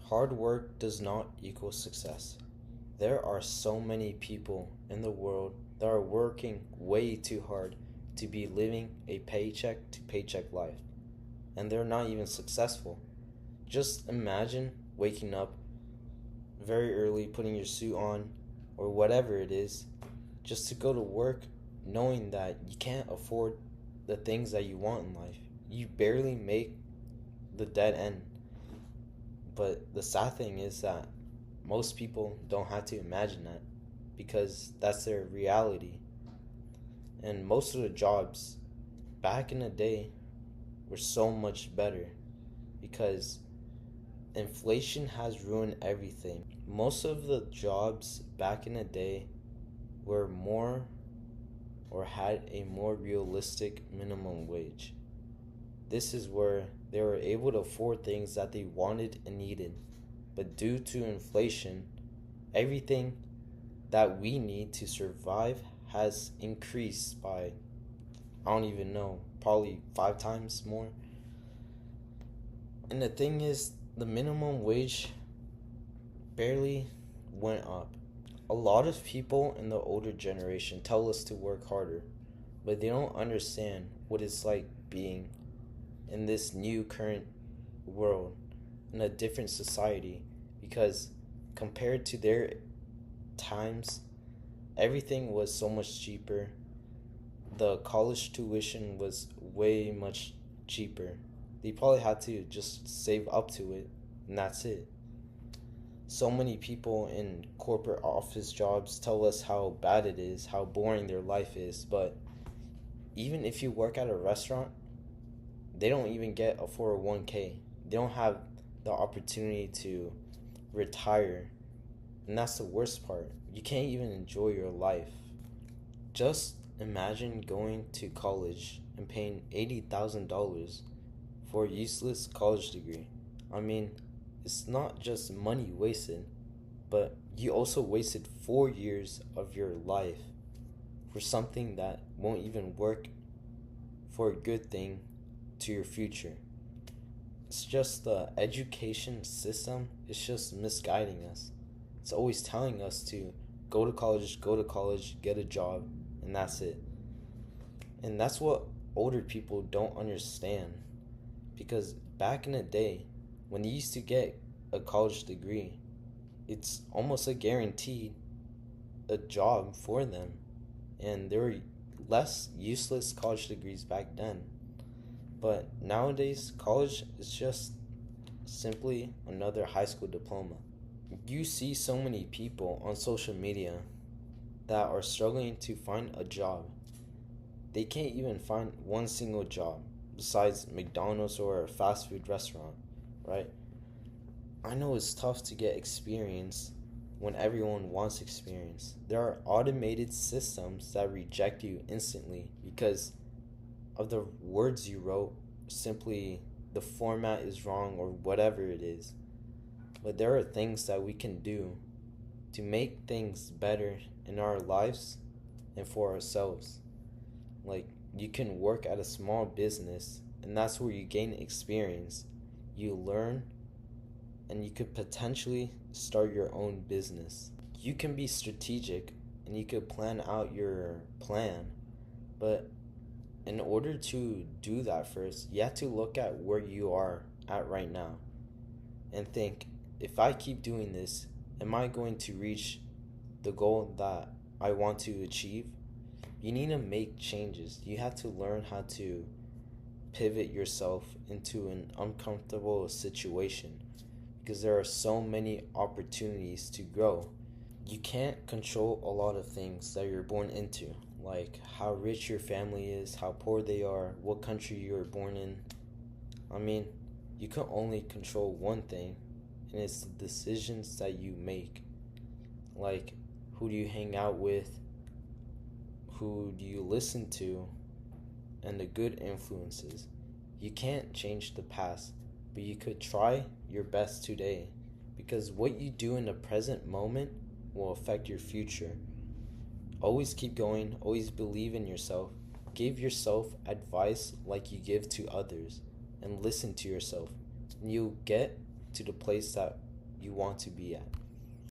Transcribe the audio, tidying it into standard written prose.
Hard work does not equal success. There are so many people in the world that are working way too hard to be living a paycheck to paycheck life, and they're not even successful. Just imagine waking up very early, putting your suit on, or whatever it is, just to go to work knowing that you can't afford the things that you want in life. You barely make the dead end. But the sad thing is that most people don't have to imagine that because that's their reality. And most of the jobs back in the day were so much better because inflation has ruined everything. Most of the jobs back in the day were more or had a more realistic minimum wage. This is where they were able to afford things that they wanted and needed. But due to inflation, everything that we need to survive has increased by, I don't even know, probably 5 times more. And the thing is, the minimum wage barely went up. A lot of people in the older generation tell us to work harder, but they don't understand what it's like being in this new current world, in a different society, because compared to their times, everything was so much cheaper. The college tuition was way much cheaper. They probably had to just save up to it, and that's it. So many people in corporate office jobs tell us how bad it is, how boring their life is, but even if you work at a restaurant, they don't even get a 401k. They don't have the opportunity to retire. And that's the worst part. You can't even enjoy your life. Just imagine going to college and paying $80,000 for a useless college degree. I mean, it's not just money wasted, but you also wasted 4 years of your life for something that won't even work for a good thing to your future. It's just the education system is just misguiding us. It's always telling us to go to college, get a job, and that's it. And that's what older people don't understand. Because back in the day, when you used to get a college degree, it's almost a guaranteed a job for them. And there were less useless college degrees back then. But nowadays, college is just simply another high school diploma. You see so many people on social media that are struggling to find a job. They can't even find one single job besides McDonald's or a fast food restaurant, right? I know it's tough to get experience when everyone wants experience. There are automated systems that reject you instantly because of the words you wrote, simply the format is wrong or whatever it is. But there are things that we can do to make things better in our lives and for ourselves. Like, you can work at a small business, and that's where you gain experience. You learn, and you could potentially start your own business. You can be strategic, and you could plan out your plan, but in order to do that first, you have to look at where you are at right now and think, if I keep doing this, am I going to reach the goal that I want to achieve? You need to make changes. You have to learn how to pivot yourself into an uncomfortable situation because there are so many opportunities to grow. You can't control a lot of things that you're born into, like how rich your family is, how poor they are, what country you were born in. I mean, you can only control one thing, and it's the decisions that you make. Like, who do you hang out with? Who do you listen to? And the good influences. You can't change the past, but you could try your best today because what you do in the present moment will affect your future. Always keep going, always believe in yourself. Give yourself advice like you give to others and listen to yourself. And you'll get to the place that you want to be at.